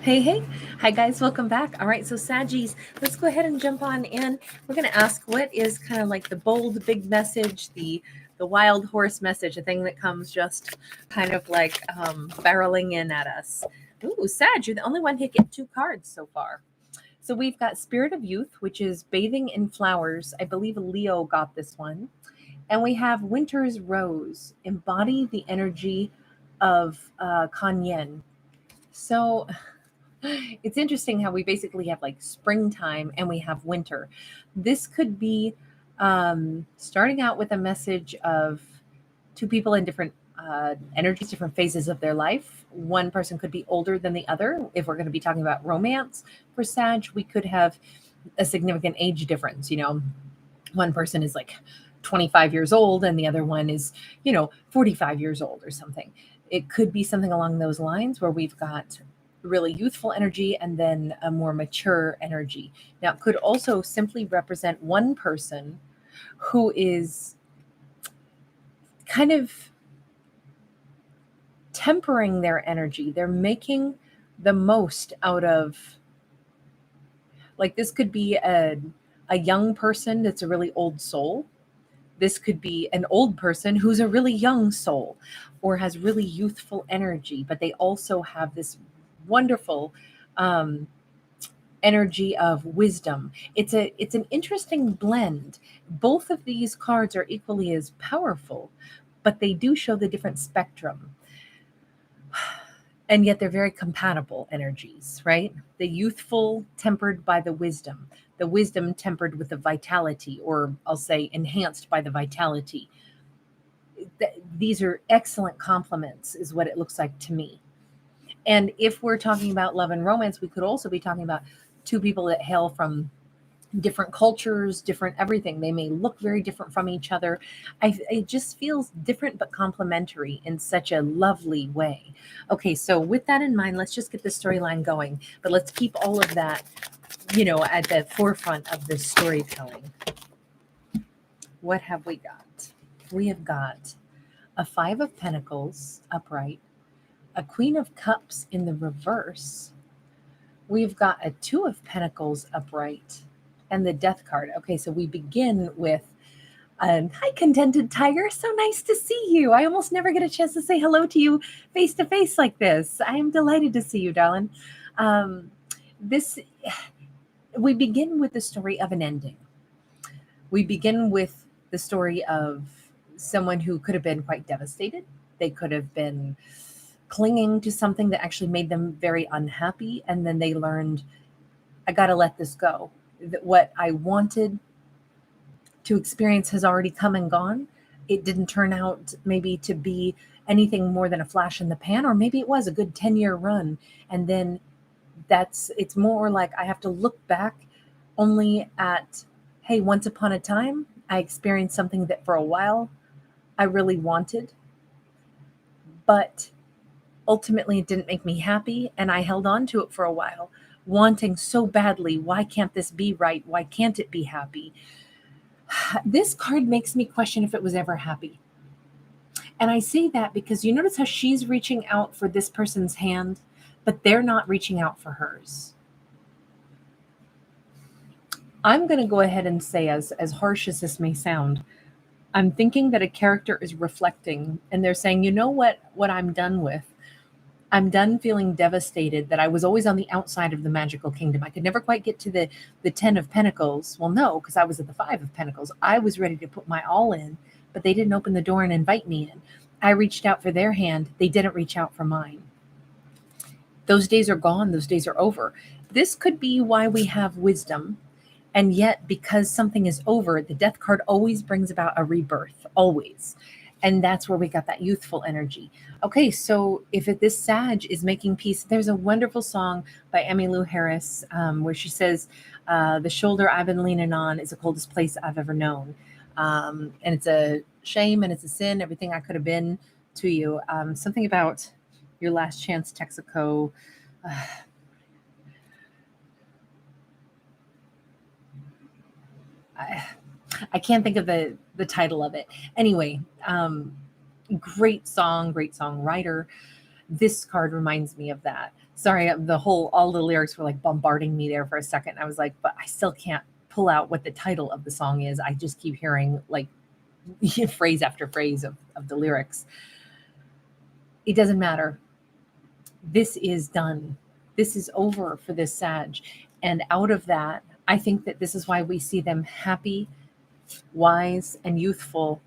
Hey, hey. Hi, guys. Welcome back. All right. So, Saggies, let's go ahead and jump on in. We're going to ask what is kind of like the bold, big message, the wild horse message, a thing that comes just kind of like barreling in at us. Ooh, Sag, you're the only one hit get two cards so far. So, we've got Spirit of Youth, which is bathing in flowers. I believe Leo got this one. And we have Winter's Rose, embody the energy of Kanyen. So, it's interesting how we basically have like springtime and we have winter. This could be starting out with a message of two people in different energies, different phases of their life. One person could be older than the other. If we're going to be talking about romance for Sag, we could have a significant age difference. One person is like 25 years old and the other one is, 45 years old or something. It could be something along those lines where we've got really youthful energy and then a more mature energy. Now, it could also simply represent one person who is kind of tempering their energy. They're making the most out of, like, this could be a young person that's a really old soul. This could be an old person who's a really young soul or has really youthful energy, but they also have this wonderful um, energy of wisdom. It's an interesting blend. Both of these cards are equally as powerful, but they do show the different spectrum. And yet they're very compatible energies, right? The youthful tempered by the wisdom tempered with the vitality, or I'll say enhanced by the vitality. These are excellent complements, is what it looks like to me. And if we're talking about love and romance, we could also be talking about two people that hail from different cultures, different everything. They may look very different from each other. It just feels different but complementary in such a lovely way. Okay, so with that in mind, let's just get the storyline going. But let's keep all of that, at the forefront of the storytelling. What have we got? We have got a Five of Pentacles upright, a Queen of Cups in the reverse. We've got a Two of Pentacles upright and the Death card. Okay, so we begin with hi, Contented Tiger. So nice to see you. I almost never get a chance to say hello to you face to face like this. I am delighted to see you, darling. This we begin with the story of an ending. We begin with the story of someone who could have been quite devastated. They could have been clinging to something that actually made them very unhappy, and then they learned, I got to let this go. That what I wanted to experience has already come and gone. It didn't turn out maybe to be anything more than a flash in the pan, or maybe it was a good 10-year run. And then it's more like I have to look back only at, hey, once upon a time, I experienced something that for a while I really wanted, but ultimately it didn't make me happy. And I held on to it for a while, wanting so badly. Why can't this be right? Why can't it be happy? This card makes me question if it was ever happy. And I say that because you notice how she's reaching out for this person's hand, but they're not reaching out for hers. I'm going to go ahead and say, as harsh as this may sound, I'm thinking that a character is reflecting and they're saying, you know what I'm done with? I'm done feeling devastated that I was always on the outside of the magical kingdom. I could never quite get to the 10 of Pentacles. Well, no, because I was at the 5 of Pentacles. I was ready to put my all in, but they didn't open the door and invite me in. I reached out for their hand. They didn't reach out for mine. Those days are gone. Those days are over. This could be why we have wisdom. And yet, because something is over, the Death card always brings about a rebirth, always. And that's where we got that youthful energy. Okay, so if this Sag is making peace, there's a wonderful song by Emmylou Harris where she says, the shoulder I've been leaning on is the coldest place I've ever known. And it's a shame and it's a sin, everything I could have been to you. Something about your last chance, Texaco. I can't think of the title of it. Anyway, great song, great songwriter. This card reminds me of that. Sorry, all the lyrics were like bombarding me there for a second. I was like, but I still can't pull out what the title of the song is. I just keep hearing like phrase after phrase of the lyrics. It doesn't matter. This is done. This is over for this Sag. And out of that, I think that this is why we see them happy, wise, and youthful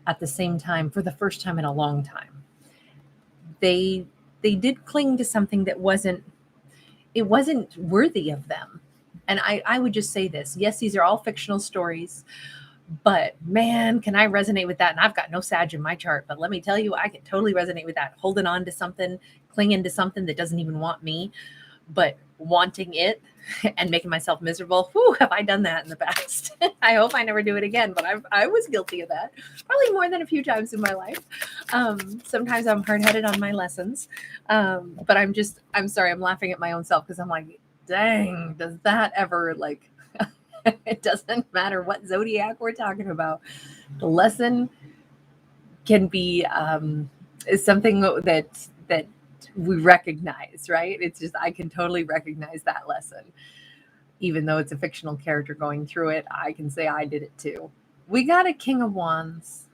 at the same time for the first time in a long time. They did cling to something that wasn't worthy of them. And I would just say this. Yes, these are all fictional stories, but man, can I resonate with that? And I've got no Sag in my chart, but let me tell you, I can totally resonate with that. Holding on to something, clinging to something that doesn't even want me, but wanting it and making myself miserable. Whew, have I done that in the past? I hope I never do it again, but I was guilty of that probably more than a few times in my life. Sometimes I'm hard-headed on my lessons, but I'm sorry, I'm laughing at my own self because I'm like, dang, does that ever like, it doesn't matter what zodiac we're talking about. The lesson can be is something that we recognize, right? It's just I can totally recognize that lesson. Even though it's a fictional character going through it, I can say I did it too. We got a King of Wands.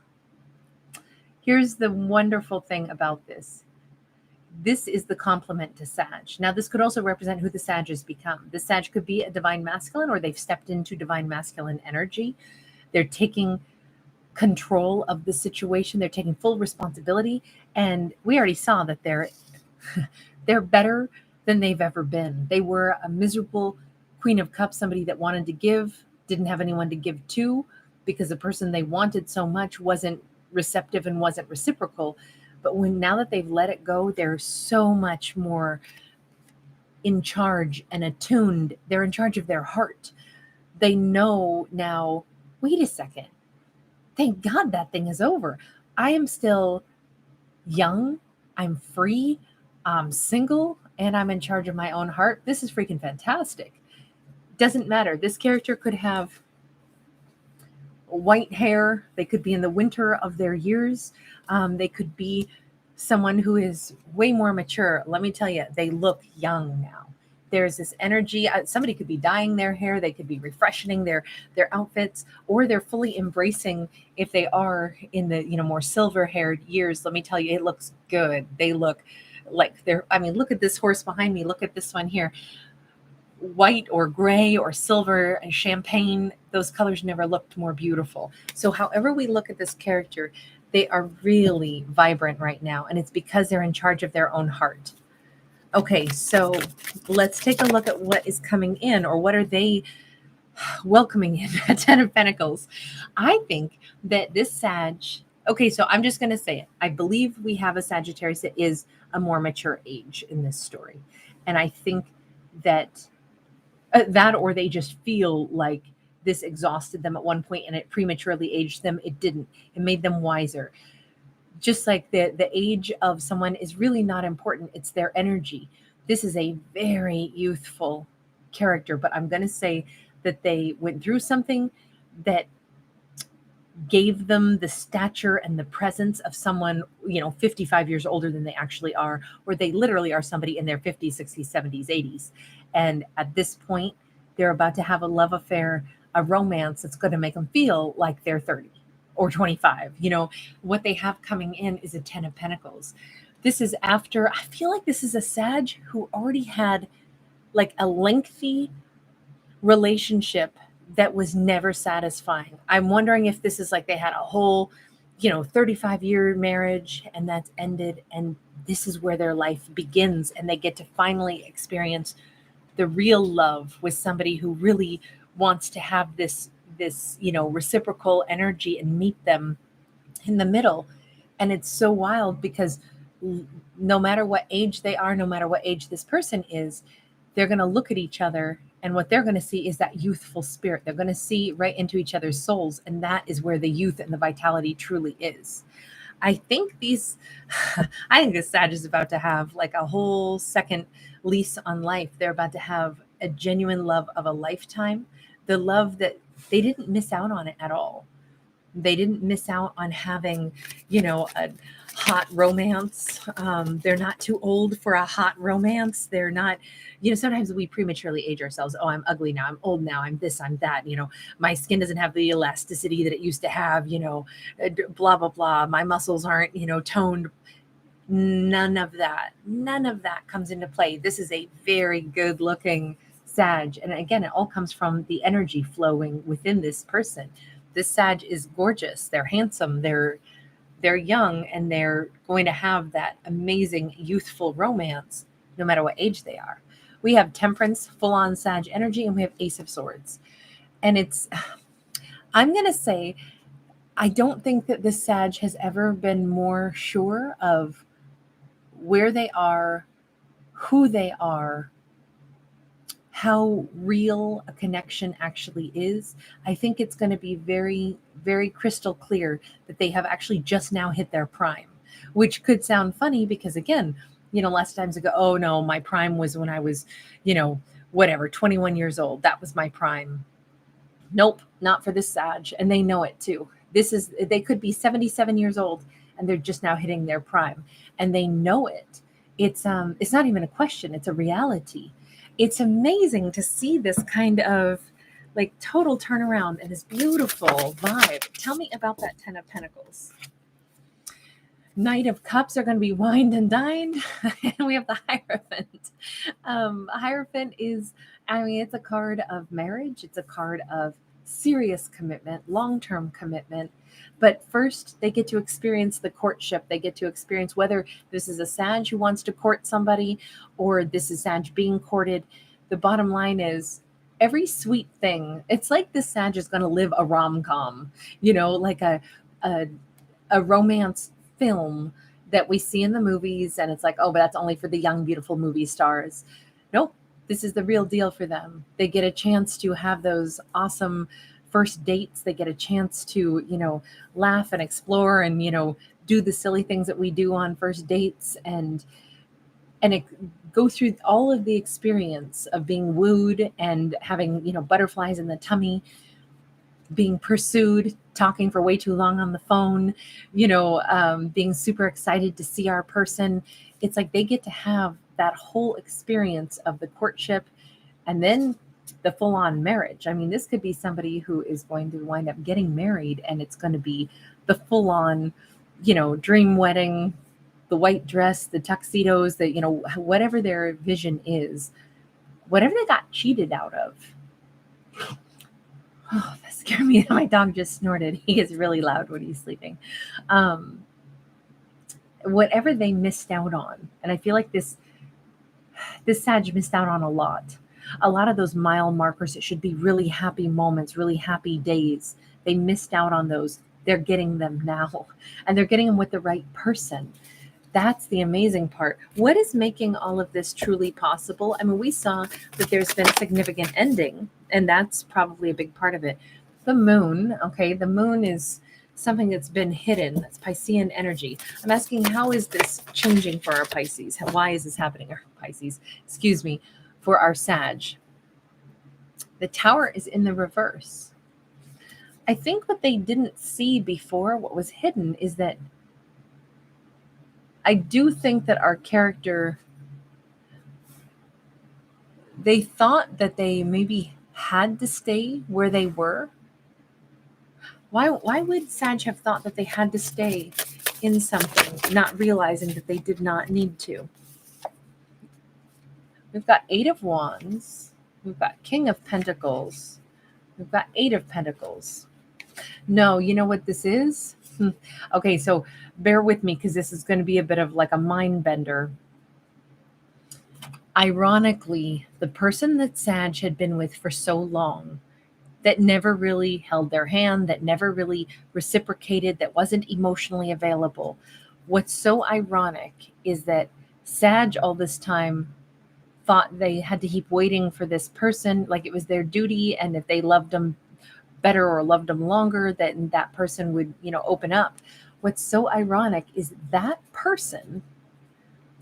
Here's the wonderful thing about this. This is the complement to Sag. Now, this could also represent who the Sag has become. The Sag could be a divine masculine, or they've stepped into divine masculine energy. They're taking control of the situation. They're taking full responsibility. And we already saw that they're better than they've ever been. They were a miserable Queen of Cups, somebody that wanted to give, didn't have anyone to give to because the person they wanted so much wasn't receptive and wasn't reciprocal. But now that they've let it go, they're so much more in charge and attuned. They're in charge of their heart. They know now, wait a second. Thank God that thing is over. I am still young. I'm free. I'm single and I'm in charge of my own heart. This is freaking fantastic. Doesn't matter. This character could have white hair. They could be in the winter of their years. They could be someone who is way more mature. Let me tell you, they look young now. There's this energy. Somebody could be dyeing their hair. They could be refreshing their outfits, or they're fully embracing if they are in the more silver-haired years. Let me tell you, it looks good. They look like look at this horse behind me. Look at this one here. White or gray or silver and champagne, those colors never looked more beautiful. So however we look at this character, they are really vibrant right now, and it's because they're in charge of their own heart. Okay, so let's take a look at what is coming in, or what are they welcoming in at 10 of Pentacles. I think that this Sag, okay, so I'm just going to say it. I believe we have a Sagittarius that is a more mature age in this story. And I think that or they just feel like this exhausted them at one point and it prematurely aged them. It didn't. It made them wiser. Just like the age of someone is really not important. It's their energy. This is a very youthful character, but I'm going to say that they went through something that gave them the stature and the presence of someone, 55 years older than they actually are, or they literally are somebody in their 50s, 60s, 70s, 80s. And at this point, they're about to have a love affair, a romance that's going to make them feel like they're 30 or 25. What they have coming in is a 10 of Pentacles. This is after, I feel like this is a Sag who already had like a lengthy relationship that was never satisfying. I'm wondering if this is like they had a whole, 35-year marriage and that's ended. And this is where their life begins. And they get to finally experience the real love with somebody who really wants to have this, reciprocal energy and meet them in the middle. And it's so wild because no matter what age they are, no matter what age this person is, they're going to look at each other, and what they're going to see is that youthful spirit. They're going to see right into each other's souls, and that is where the youth and the vitality truly is. I think this Sag is about to have like a whole second lease on life. They're about to have a genuine love of a lifetime, the love that they didn't miss out on it at all. They didn't miss out on having, a hot romance. They're not too old for a hot romance. They're not, sometimes we prematurely age ourselves. Oh, I'm ugly now. I'm old now. I'm this, I'm that. My skin doesn't have the elasticity that it used to have, blah, blah, blah. My muscles aren't, toned. None of that. None of that comes into play. This is a very good looking Sag. And again, it all comes from the energy flowing within this person. This Sag is gorgeous. They're handsome. They're young, and they're going to have that amazing youthful romance no matter what age they are. We have Temperance, full on Sag energy, and we have Ace of Swords. And I'm going to say, I don't think that this Sag has ever been more sure of where they are, who they are, how real a connection actually is. I think it's going to be very, very crystal clear that they have actually just now hit their prime, which could sound funny because, again, last times ago, oh no, my prime was when I was, whatever, 21 years old. That was my prime. Nope, not for this Sag. And they know it too. They could be 77 years old and they're just now hitting their prime, and they know it. It's not even a question. It's a reality. It's amazing to see this kind of like total turnaround and this beautiful vibe. Tell me about that 10 of Pentacles. Knight of Cups are going to be wined and dined. And we have the Hierophant. Hierophant is, it's a card of marriage. It's a card of serious commitment, long-term commitment. But first, they get to experience the courtship. They get to experience whether this is a Sag who wants to court somebody or this is Sag being courted. The bottom line is every sweet thing. It's like this Sag is going to live a rom-com, like a romance film that we see in the movies, and it's like, oh, but that's only for the young, beautiful movie stars. Nope, this is the real deal for them. They get a chance to have those awesome first dates. They get a chance to, laugh and explore and, do the silly things that we do on first dates and go through all of the experience of being wooed and having, butterflies in the tummy, being pursued, talking for way too long on the phone, being super excited to see our person. It's like they get to have that whole experience of the courtship and then the full-on marriage. This could be somebody who is going to wind up getting married, and it's going to be the full-on, dream wedding, the white dress, the tuxedos, the, whatever their vision is, whatever they got cheated out of. Oh, that scared me. My dog just snorted. He gets really loud when he's sleeping. Whatever they missed out on. And I feel like this Sag missed out on a lot. A lot of those mile markers, it should be really happy moments, really happy days. They missed out on those. They're getting them now. And they're getting them with the right person. That's the amazing part. What is making all of this truly possible? We saw that there's been a significant ending, and that's probably a big part of it. The moon, okay, the moon is something that's been hidden. That's Piscean energy. I'm asking, how is this changing for our Pisces? Why is this happening? Our Pisces, excuse me, for our Sag. The Tower is in the reverse. I think what they didn't see before, what was hidden, is that I do think that our character, they thought that they maybe had to stay where they were. Why would Sag have thought that they had to stay in something, not realizing that they did not need to? We've got 8 of Wands. We've got King of Pentacles. We've got 8 of Pentacles. No, you know what this is? Okay, so bear with me because this is going to be a bit of like a mind bender. Ironically, the person that Sag had been with for so long, that never really held their hand, that never really reciprocated, that wasn't emotionally available. What's so ironic is that Sag all this time thought they had to keep waiting for this person, like it was their duty, and if they loved them better or loved them longer, then that person would, open up. What's so ironic is that person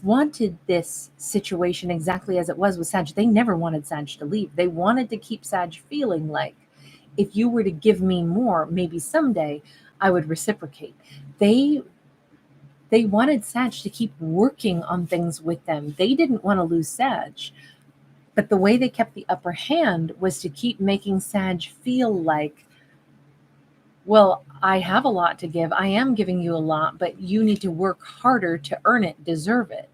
wanted this situation exactly as it was with Sag. They never wanted Sag to leave. They wanted to keep Sag feeling like, if you were to give me more, maybe someday I would reciprocate. They wanted Sag to keep working on things with them. They didn't want to lose Sag. But the way they kept the upper hand was to keep making Sag feel like, well, I have a lot to give. I am giving you a lot, but you need to work harder to earn it, deserve it.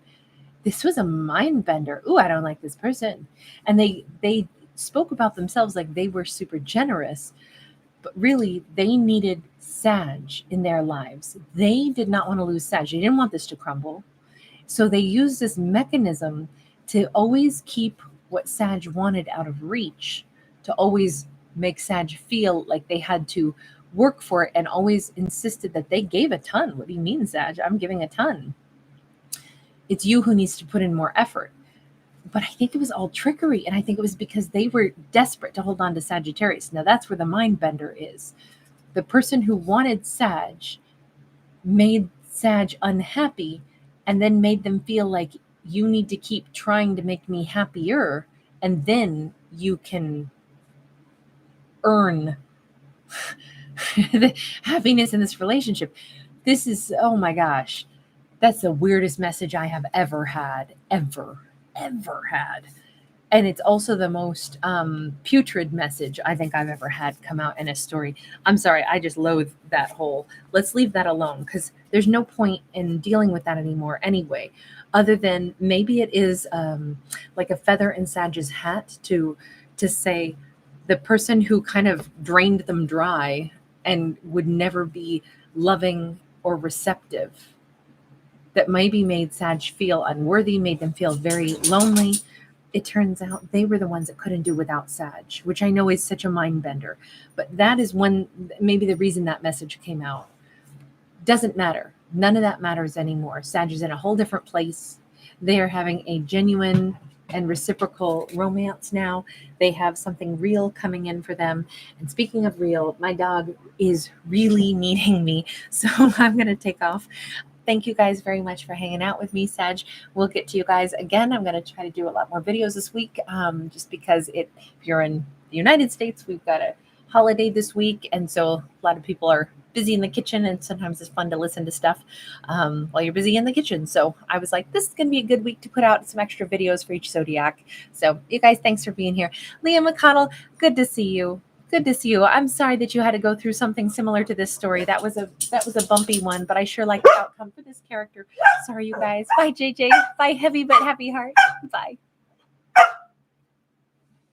This was a mind bender. Ooh, I don't like this person. And they spoke about themselves like they were super generous, but really they needed Sag in their lives. They did not want to lose Sag. They didn't want this to crumble. So they used this mechanism to always keep what Sag wanted out of reach, to always make Sag feel like they had to work for it, and always insisted that they gave a ton. What do you mean, Sag? I'm giving a ton. It's you who needs to put in more effort. But I think it was all trickery. And I think it was because they were desperate to hold on to Sagittarius. Now that's where the mind bender is. The person who wanted Sag made Sag unhappy, and then made them feel like, you need to keep trying to make me happier, and then you can earn the happiness in this relationship. This is, oh my gosh, that's the weirdest message I have ever had. Ever had. And it's also the most putrid message I think I've ever had come out in a story. I'm sorry, I just loathe that whole, let's leave that alone, because there's no point in dealing with that anymore anyway, other than maybe it is like a feather in Sag's hat to say the person who kind of drained them dry and would never be loving or receptive, that maybe made Sag feel unworthy, made them feel very lonely. It turns out they were the ones that couldn't do without Sag, which I know is such a mind bender. But that is maybe the reason that message came out. Doesn't matter. None of that matters anymore. Sag is in a whole different place. They are having a genuine and reciprocal romance now. They have something real coming in for them. And speaking of real, my dog is really needing me, so I'm going to take off. Thank you guys very much for hanging out with me, Sag. We'll get to you guys again. I'm going to try to do a lot more videos this week, just because if you're in the United States, we've got a holiday this week. And so a lot of people are busy in the kitchen, and sometimes it's fun to listen to stuff while you're busy in the kitchen. So I was like, this is going to be a good week to put out some extra videos for each zodiac. So you guys, thanks for being here. Leah McConnell, good to see you. Good to see you. I'm sorry that you had to go through something similar to this story. That was a bumpy one, but I sure like the outcome for this character. Sorry, you guys. Bye, JJ. Bye, heavy but happy heart. Bye.